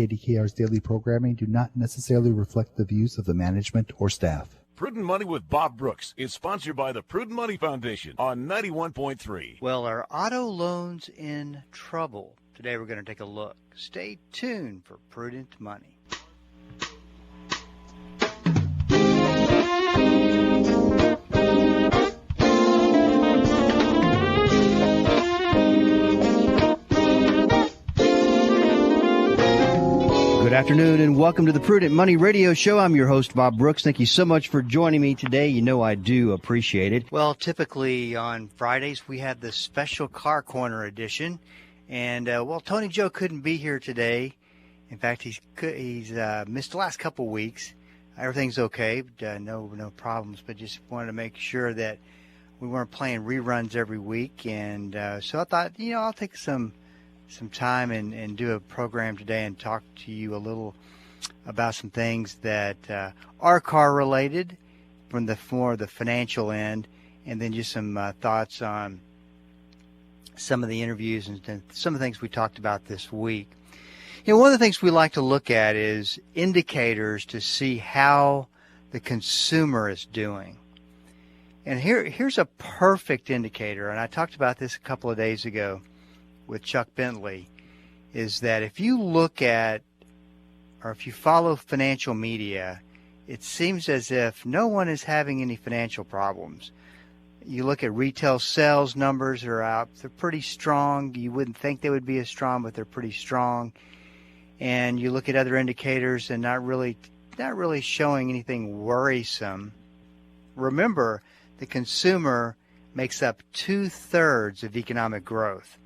KDKR's daily programming do not necessarily reflect the views of the management or staff. Prudent Money with Bob Brooks is sponsored by the Prudent Money Foundation on 91.3. Well, are auto loans in trouble? Today we're going to take a look. Stay tuned for Prudent Money. Good afternoon and welcome to the Prudent Money Radio Show. I'm your host, Bob Brooks. Thank you so much for joining me today. You know I do appreciate it. Well, typically on Fridays we have the special Car Corner edition. And, Tony Joe couldn't be here today. In fact, he's missed the last couple weeks. Everything's okay. No problems, but just wanted to make sure that we weren't playing reruns every week. And so I thought, I'll take some time and do a program today and talk to you a little about some things that are car related from the financial end, and then just some thoughts on some of the interviews and some of the things we talked about this week. One of the things we like to look at is indicators to see how the consumer is doing. And here's a perfect indicator, and I talked about this a couple of days ago with Chuck Bentley, is that if you look at, or if you follow financial media, it seems as if no one is having any financial problems. You look at retail sales numbers are out. They're pretty strong. You wouldn't think they would be as strong, but they're pretty strong. And you look at other indicators and not really showing anything worrisome. Remember, the consumer makes up 2/3 of economic growth.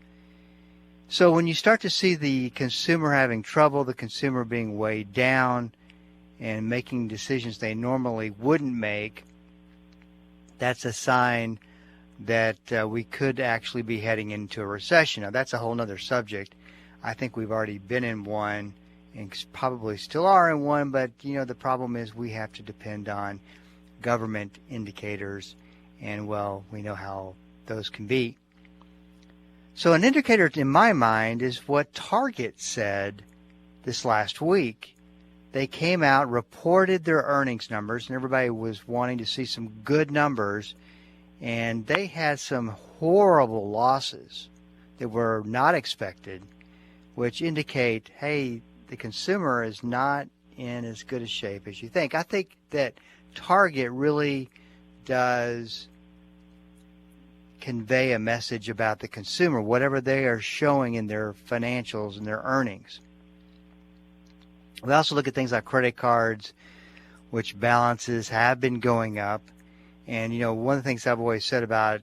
So when you start to see the consumer having trouble, the consumer being weighed down and making decisions they normally wouldn't make, that's a sign that we could actually be heading into a recession. Now, that's a whole other subject. I think we've already been in one and probably still are in one, but, the problem is we have to depend on government indicators, and, we know how those can be. So an indicator in my mind is what Target said this last week. They came out, reported their earnings numbers, and everybody was wanting to see some good numbers, and they had some horrible losses that were not expected, which indicate, hey, the consumer is not in as good a shape as you think. I think that Target really does convey a message about the consumer, whatever they are showing in their financials and their earnings. We also look at things like credit cards, which balances have been going up. And, one of the things I've always said about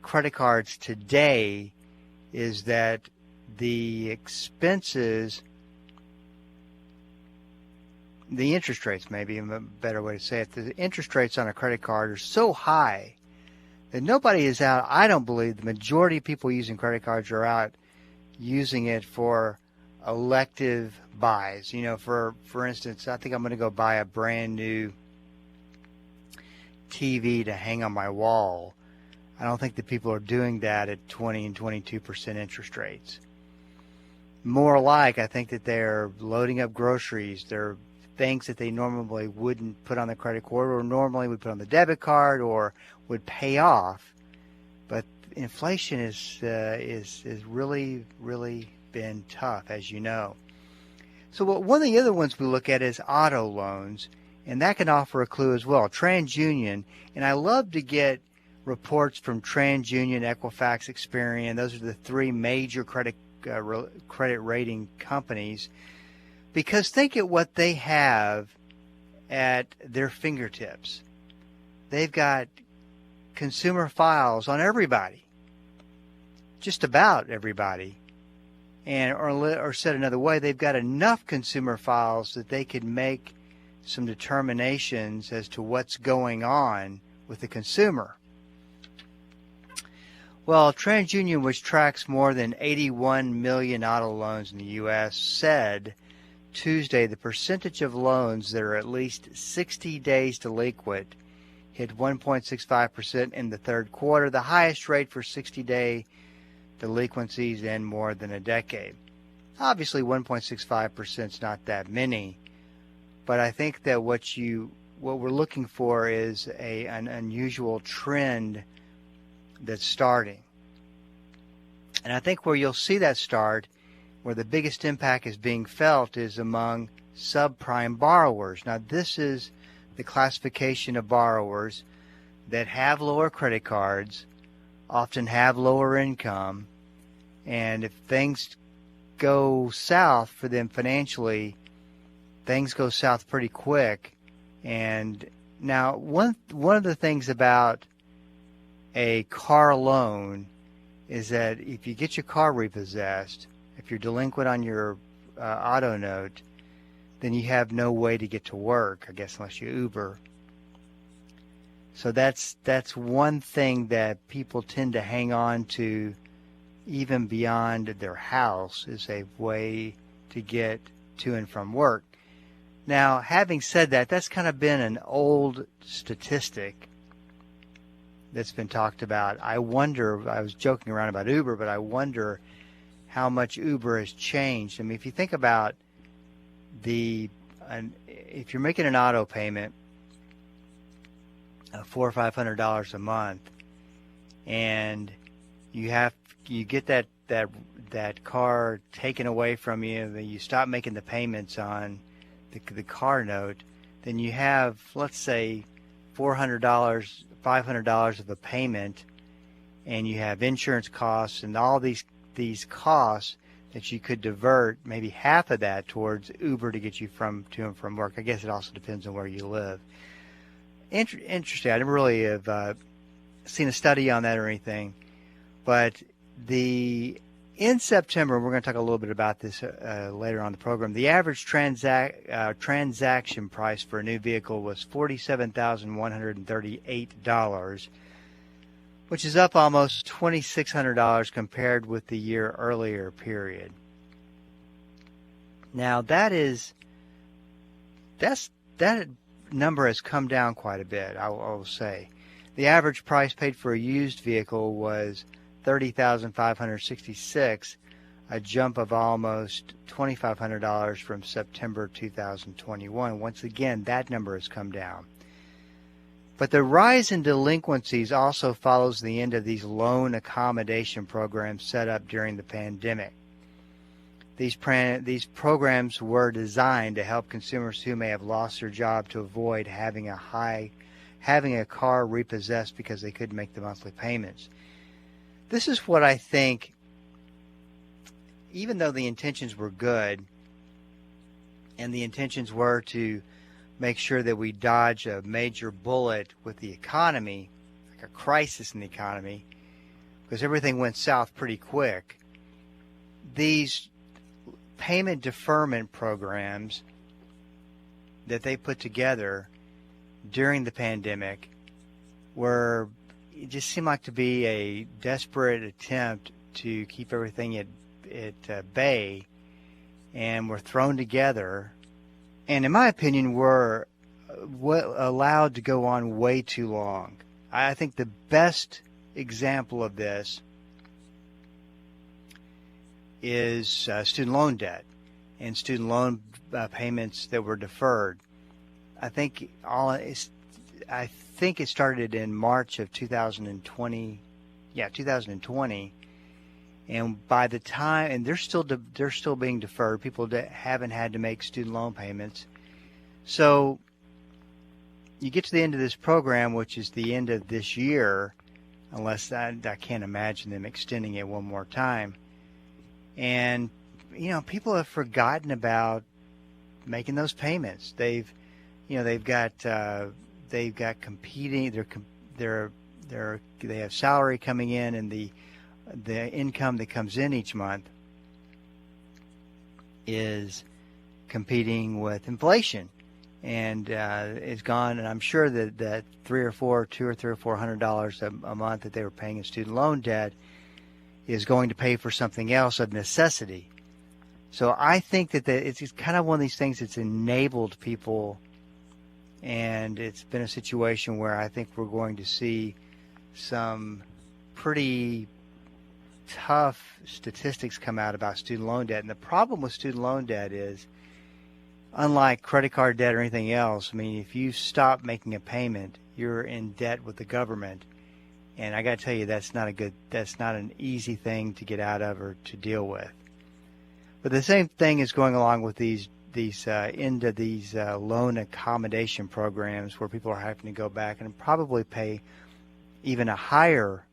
credit cards today is that the expenses, the interest rates, maybe a better way to say it, the interest rates on a credit card are so high that nobody is out. I don't believe the majority of people using credit cards are out using it for elective buys. For instance, I think I'm going to go buy a brand new TV to hang on my wall. I don't think that people are doing that at 20 and 22% interest rates. More like, I think that they're loading up groceries. They're things that they normally wouldn't put on the credit card or normally would put on the debit card or would pay off. But inflation is really, really been tough, as you know. So one of the other ones we look at is auto loans, and that can offer a clue as well. TransUnion, and I love to get reports from TransUnion, Equifax, Experian. Those are the three major credit rating companies. Because think of what they have at their fingertips. They've got consumer files on everybody, just about everybody. Or said another way, they've got enough consumer files that they could make some determinations as to what's going on with the consumer. Well, TransUnion, which tracks more than 81 million auto loans in the U.S., said Tuesday the percentage of loans that are at least 60 days delinquent hit 1.65% in the third quarter, the highest rate for 60-day delinquencies in more than a decade. Obviously, 1.65% is not that many, but I think that what we're looking for is an unusual trend that's starting. And I think where you'll see that start, where the biggest impact is being felt, is among subprime borrowers. Now, this is the classification of borrowers that have lower credit cards, often have lower income, and if things go south for them financially, things go south pretty quick. And now, one of the things about a car loan is that if you get your car repossessed, if you're delinquent on your auto note, then you have no way to get to work, I guess, unless you Uber. So that's one thing that people tend to hang on to even beyond their house, is a way to get to and from work. Now, having said that, that's kind of been an old statistic that's been talked about. I wonder, I was joking around about Uber, but I wonder how much Uber has changed. I mean, if you think about if you're making an auto payment of $400 or $500 a month, and you get that car taken away from you, and then you stop making the payments on the car note, then you have, let's say, $400, $500 of a payment, and you have insurance costs and all these costs that you could divert maybe half of that towards Uber to get you to and from work. I guess it also depends on where you live. Interesting. I never really have seen a study on that or anything, but in September, we're going to talk a little bit about this later on in the program. The average transaction price for a new vehicle was $47,138, which is up almost $2,600 compared with the year earlier period. Now that number has come down quite a bit, I will say. The average price paid for a used vehicle was $30,566, a jump of almost $2,500 from September 2021. Once again, that number has come down. But the rise in delinquencies also follows the end of these loan accommodation programs set up during the pandemic. These programs were designed to help consumers who may have lost their job to avoid having a car repossessed because they couldn't make the monthly payments. This is what I think, even though the intentions were good, and the intentions were to make sure that we dodge a major bullet with the economy, like a crisis in the economy, because everything went south pretty quick, these payment deferment programs that they put together during the pandemic it just seemed like to be a desperate attempt to keep everything at bay, and were thrown together, and in my opinion were allowed to go on way too long. I think the best example of this is student loan debt and student loan payments that were deferred. I think it started in March of 2020. Yeah, 2020. And by the time, and they're still being deferred. People haven't had to make student loan payments. So you get to the end of this program, which is the end of this year, unless I can't imagine them extending it one more time. And people have forgotten about making those payments. They have competing. They have salary coming in, and the income that comes in each month is competing with inflation, and it's gone. And I'm sure that $200 or $300 or $400 a month that they were paying in student loan debt is going to pay for something else of necessity. So I think that it's kind of one of these things that's enabled people. And it's been a situation where I think we're going to see some pretty tough statistics come out about student loan debt. And the problem with student loan debt is, unlike credit card debt or anything else, I mean, if you stop making a payment, you're in debt with the government. And I got to tell you, that's not an easy thing to get out of or to deal with. But the same thing is going along with these loan accommodation programs where people are having to go back and probably pay even a higher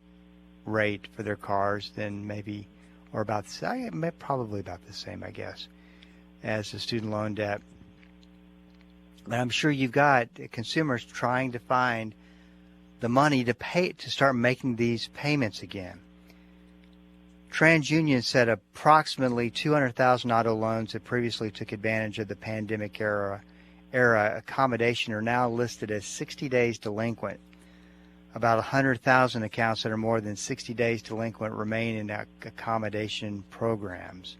rate for their cars than maybe, or probably about the same, I guess, as the student loan debt. And I'm sure you've got consumers trying to find the money to pay to start making these payments again. TransUnion said approximately 200,000 auto loans that previously took advantage of the pandemic era accommodation are now listed as 60 days delinquent. About 100,000 accounts that are more than 60 days delinquent remain in accommodation programs.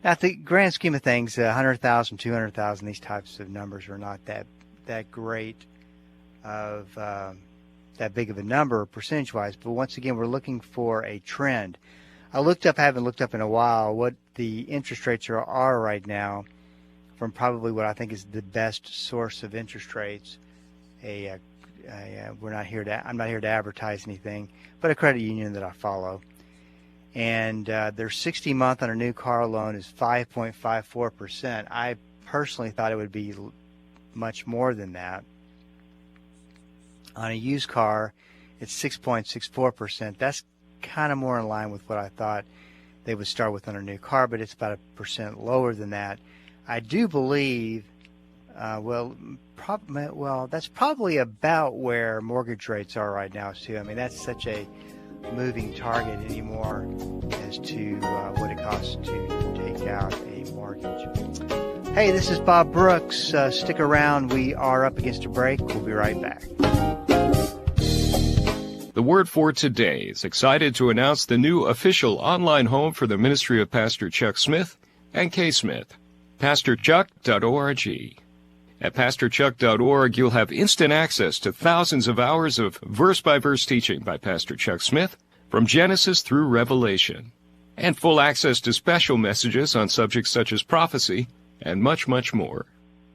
Now, at the grand scheme of things, 100,000, 200,000, these types of numbers are not that great of that big of a number percentage-wise. But once again, we're looking for a trend. I haven't looked up in a while, what the interest rates are right now from probably what I think is the best source of interest rates. I'm not here to advertise anything, but a credit union that I follow. And their 60-month on a new car loan is 5.54%. I personally thought it would be much more than that. On a used car, it's 6.64%. That's kind of more in line with what I thought they would start with on a new car, but it's about 1% lower than that. I do believe, that's probably about where mortgage rates are right now too. I mean, that's such a moving target anymore as to what it costs to take out a mortgage. Hey, this is Bob Brooks. Stick around. We are up against a break. We'll be right back. The Word for Today is excited to announce the new official online home for the ministry of Pastor Chuck Smith and K. Smith, pastorchuck.org. At pastorchuck.org, you'll have instant access to thousands of hours of verse-by-verse teaching by Pastor Chuck Smith from Genesis through Revelation, and full access to special messages on subjects such as prophecy and much, much more.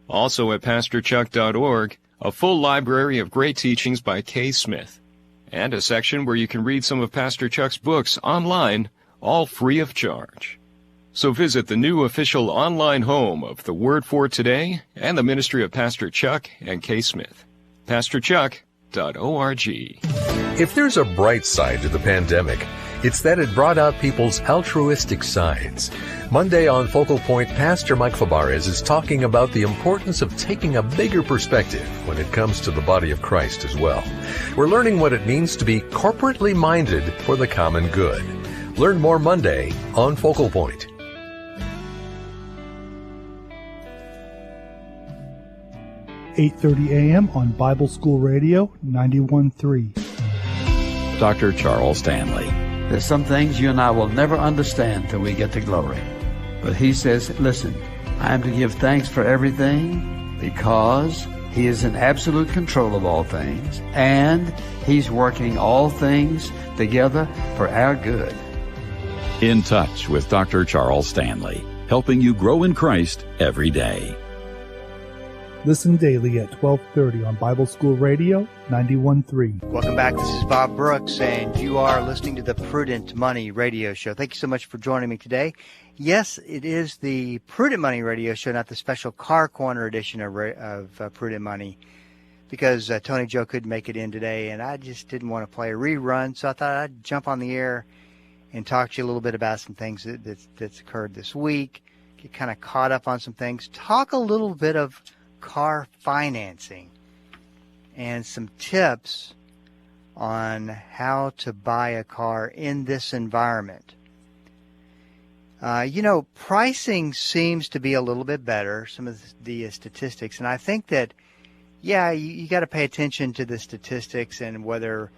Also at pastorchuck.org, a full library of great teachings by K. Smith, and a section where you can read some of Pastor Chuck's books online, all free of charge. So visit the new official online home of the Word for Today and the ministry of Pastor Chuck and K. Smith, pastorchuck.org. If there's a bright side to the pandemic, it's that it brought out people's altruistic sides. Monday on Focal Point, Pastor Mike Fabarez is talking about the importance of taking a bigger perspective when it comes to the body of Christ as well. We're learning what it means to be corporately minded for the common good. Learn more Monday on Focal Point. .8:30 a.m. on Bible School Radio 91.3. Dr. Charles Stanley. There's some things you and I will never understand till we get to glory. But he says, listen, I am to give thanks for everything because he is in absolute control of all things, and he's working all things together for our good. In Touch with Dr. Charles Stanley, helping you grow in Christ every day. Listen daily at 12:30 on Bible School Radio 91.3. Welcome back. This is Bob Brooks, and you are listening to the Prudent Money Radio Show. Thank you so much for joining me today. Yes, it is the Prudent Money Radio Show, not the special Car Corner edition of Prudent Money, because Tony Joe couldn't make it in today, and I just didn't want to play a rerun, so I thought I'd jump on the air and talk to you a little bit about some things that's occurred this week, get kind of caught up on some things, talk a little bit of car financing and some tips on how to buy a car in this environment. Pricing seems to be a little bit better, some of the statistics, and I think that, you got to pay attention to the statistics and whether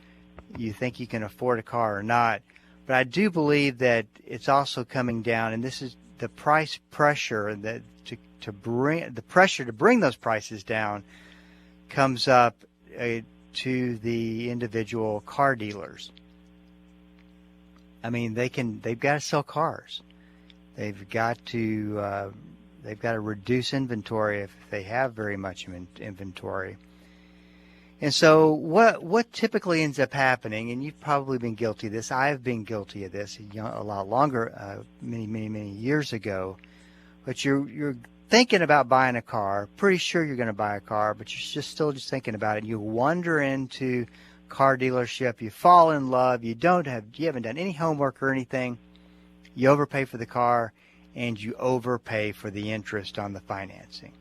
you think you can afford a car or not. But I do believe that it's also coming down, and this is the price pressure that to bring those prices down comes up to the individual car dealers. I mean, they've got to sell cars. They've got to reduce inventory if they have very much inventory. And so what typically ends up happening, and you've probably been guilty of this, I've been guilty of this a lot longer, many years ago, but you're thinking about buying a car, pretty sure you're going to buy a car, but you're still thinking about it. You wander into car dealership, you fall in love, you haven't done any homework or anything, you overpay for the car, and you overpay for the interest on the financing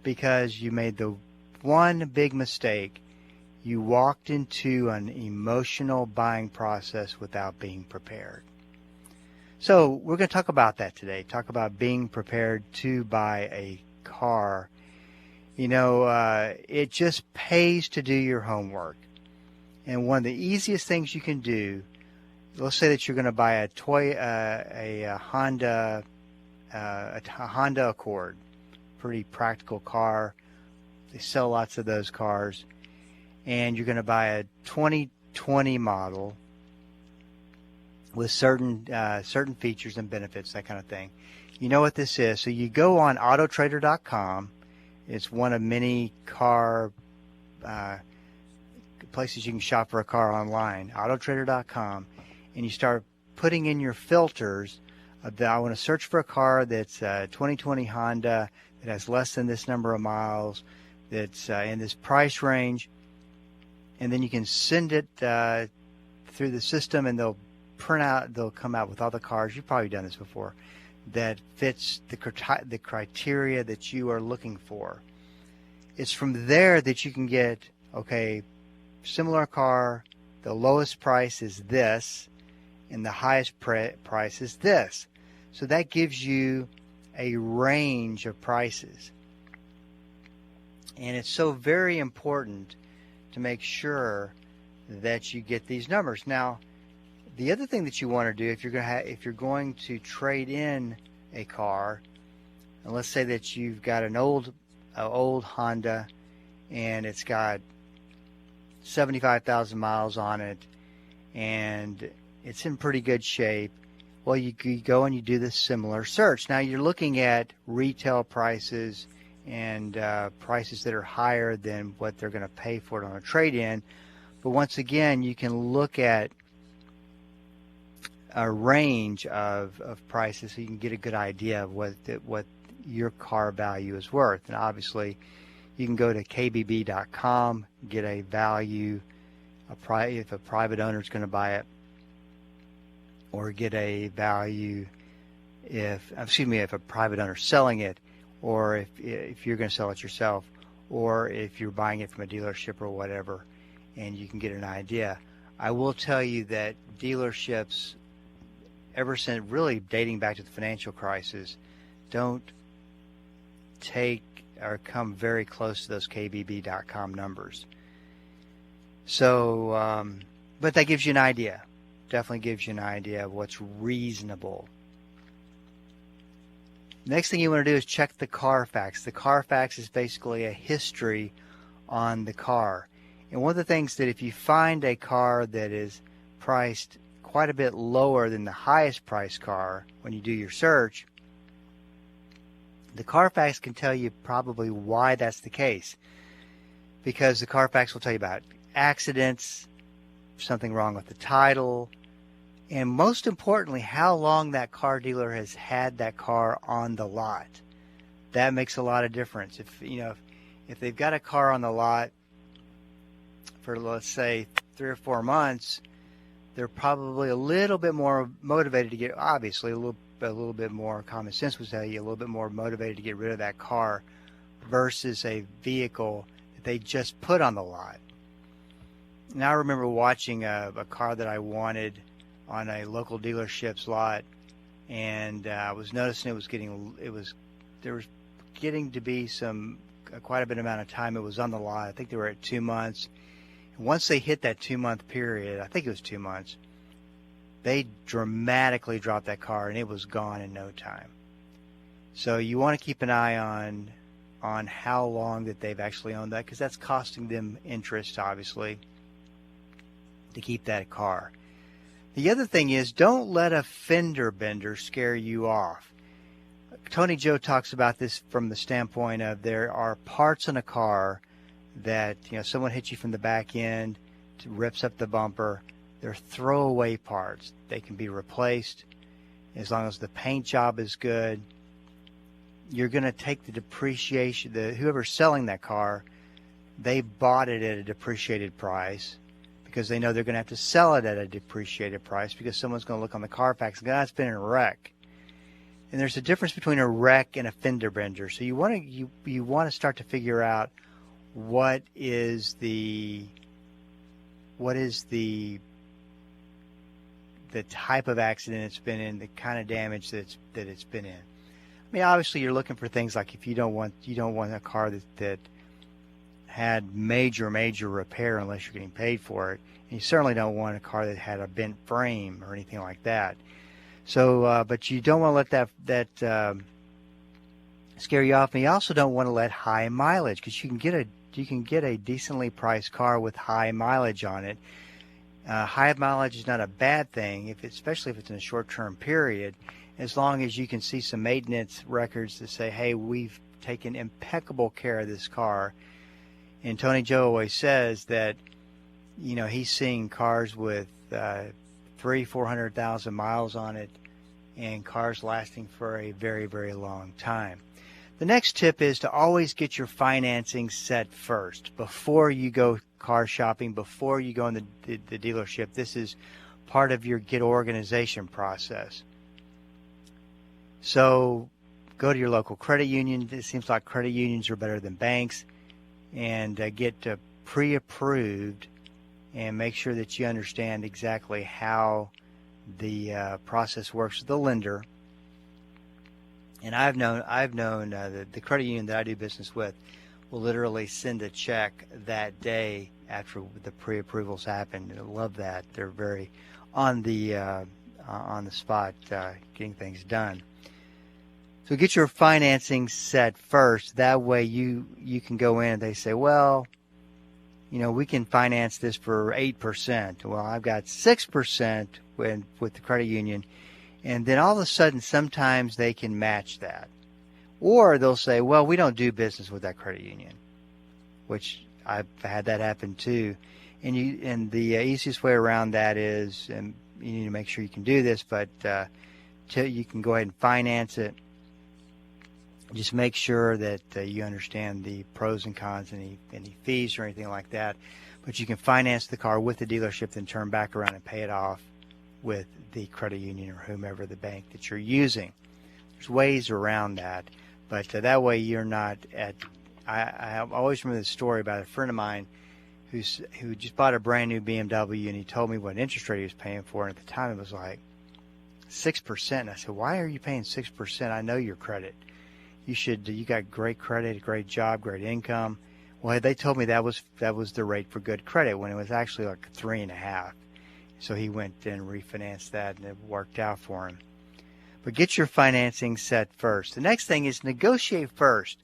because you made the one big mistake. You walked into an emotional buying process without being prepared. So we're going to talk about that today, talk about being prepared to buy a car. You know, it just pays to do your homework. And one of the easiest things you can do, let's say that you're going to buy a Honda Accord, pretty practical car. They sell lots of those cars. And you're going to buy a 2020 model with certain features and benefits, that kind of thing. You know what this is. So you go on autotrader.com. It's one of many car places you can shop for a car online, autotrader.com, and you start putting in your filters of I want to search for a car that's 2020 Honda that has less than this number of miles, that's in this price range, and then you can send it through the system, and they'll come out with all the cars, you've probably done this before, that fits the criteria that you are looking for. It's from there that you can get, okay, similar car, the lowest price is this, and the highest price is this. So that gives you a range of prices. And it's so very important to make sure that you get these numbers. Now, the other thing that you want to do if you're going to trade in a car, and let's say that you've got an old Honda and it's got 75,000 miles on it and it's in pretty good shape. Well, you go and you do this similar search. Now you're looking at retail prices and prices that are higher than what they're going to pay for it on a trade-in. But once again, you can look at a range of prices so you can get a good idea of what your car value is worth. And obviously, you can go to kbb.com, get a value, if a private owner is going to buy it, or get a value if a private owner is selling it, or if you're going to sell it yourself, or if you're buying it from a dealership or whatever, and you can get an idea. I will tell you that dealerships, ever since really dating back to the financial crisis, don't take or come very close to those kbb.com numbers. So, but that gives you an idea. Definitely gives you an idea of what's reasonable. Next thing you want to do is check the Carfax. The Carfax is basically a history on the car. And one of the things that if you find a car that is priced quite a bit lower than the highest priced car when you do your search, the Carfax can tell you probably why that's the case. Because the Carfax will tell you about accidents, something wrong with the title, and most importantly, how long that car dealer has had that car on the lot. That makes a lot of difference. If they've got a car on the lot for, let's say, 3 or 4 months, they're probably a little bit more motivated to get, obviously a little bit more, common sense would tell you, a little bit more motivated to get rid of that car versus a vehicle that they just put on the lot. Now I remember watching a car that I wanted on a local dealership's lot, and I was noticing there was getting to be quite a bit amount of time it was on the lot. I think they were at 2 months. And once they hit that 2-month period, I think it was 2 months, they dramatically dropped that car and it was gone in no time. So you want to keep an eye on how long that they've actually owned that, because that's costing them interest, obviously, to keep that car. The other thing is, don't let a fender bender scare you off. Tony Joe talks about this from the standpoint of there are parts in a car that, someone hits you from the back end, rips up the bumper. They're throwaway parts. They can be replaced as long as the paint job is good. You're going to take the depreciation. Whoever's selling that car, they bought it at a depreciated price because they know they're going to have to sell it at a depreciated price because someone's going to look on the Carfax and go, it's been in a wreck. And there's a difference between a wreck and a fender bender. So you want to start to figure out what is the type of accident it's been in, the kind of damage that it's been in. I mean, obviously you're looking for things like if you don't want a car that had major repair unless you're getting paid for it. And you certainly don't want a car that had a bent frame or anything like that. So, but you don't want to let that scare you off. And you also don't want to let high mileage, because you can get a decently priced car with high mileage on it. High mileage is not a bad thing, especially if it's in a short-term period, as long as you can see some maintenance records that say, hey, we've taken impeccable care of this car. And Tony Joe always says that, he's seeing cars with 400,000 miles on it and cars lasting for a very, very long time. The next tip is to always get your financing set first before you go car shopping, before you go in the dealership. This is part of your get organization process. So go to your local credit union. It seems like credit unions are better than banks, and get pre-approved and make sure that you understand exactly how the process works with the lender. And I've known the credit union that I do business with will literally send a check that day after the pre-approvals happen. I love that. They're very on the spot getting things done. So get your financing set first. That way you can go in and they say, well, we can finance this for 8%. Well, I've got 6% with the credit union. And then all of a sudden, sometimes they can match that. Or they'll say, well, we don't do business with that credit union, which I've had that happen too. And the easiest way around that is, and you need to make sure you can do this, but you can go ahead and finance it. Just make sure that you understand the pros and cons, any fees or anything like that. But you can finance the car with the dealership, then turn back around and pay it off with the credit union or whomever the bank that you're using. There's ways around that, but that way you're not at. I always remember the story about a friend of mine who just bought a brand new BMW, and he told me what interest rate he was paying for, and at the time it was like 6%. And I said, why are you paying 6%? I know your credit. You got great credit, great job, great income. Well, they told me that was the rate for good credit when it was actually like 3.5. So he went and refinanced that, and it worked out for him. But get your financing set first. The next thing is negotiate first.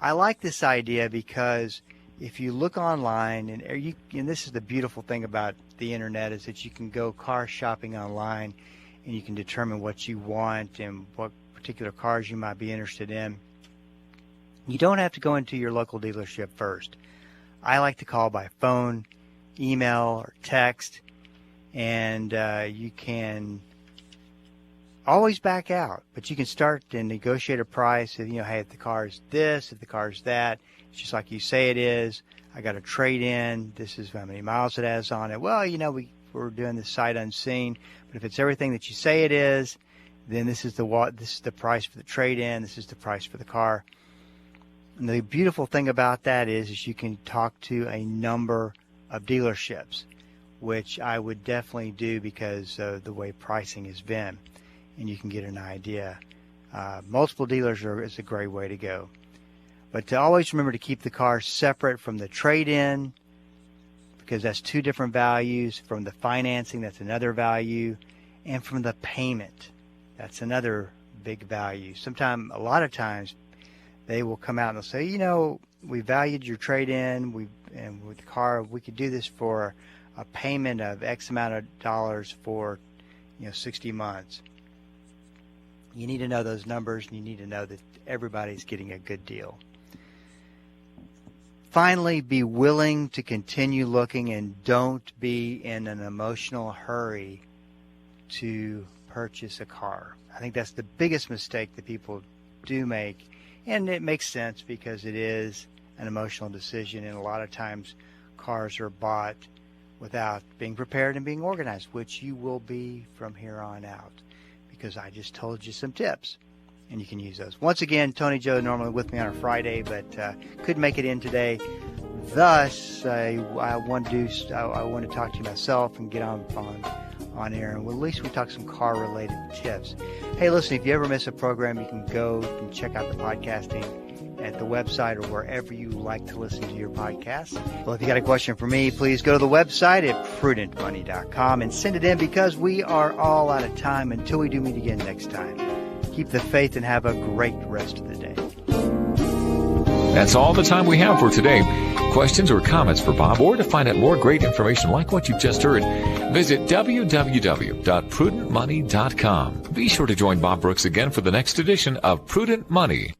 I like this idea because if you look online, and this is the beautiful thing about the internet, is that you can go car shopping online, and you can determine what you want and what particular cars you might be interested in. You don't have to go into your local dealership first. I like to call by phone, email, or text, and you can always back out, but you can start to negotiate a price. If, hey, if the car is this, if the car is that, it's just like you say it is. I got a trade-in. This is how many miles it has on it. Well, we're doing this sight unseen, but if it's everything that you say it is, then this is the price for the trade-in. This is the price for the car. And the beautiful thing about that is you can talk to a number of dealerships, which I would definitely do because of the way pricing has been, and you can get an idea. Multiple dealers is a great way to go. But to always remember to keep the car separate from the trade-in, because that's two different values. From the financing, that's another value. And from the payment, that's another big value. A lot of times, they will come out and they'll say, we valued your trade-in, and with the car, we could do this for a payment of X amount of dollars for 60 months. You need to know those numbers, and you need to know that everybody's getting a good deal. Finally, be willing to continue looking, and don't be in an emotional hurry to purchase a car. I think that's the biggest mistake that people do make, and it makes sense because it is an emotional decision, and a lot of times cars are bought without being prepared and being organized, which you will be from here on out, because I just told you some tips, and you can use those. Once again, Tony Joe normally with me on a Friday, but couldn't make it in today. Thus, I want to talk to you myself and get on air, and at least we talk some car-related tips. Hey, listen, if you ever miss a program, you can go and check out the podcasting at the website or wherever you like to listen to your podcasts. Well, if you got a question for me, please go to the website at prudentmoney.com and send it in, because we are all out of time until we do meet again next time. Keep the faith and have a great rest of the day. That's all the time we have for today. Questions or comments for Bob, or to find out more great information like what you've just heard, visit www.prudentmoney.com. Be sure to join Bob Brooks again for the next edition of Prudent Money.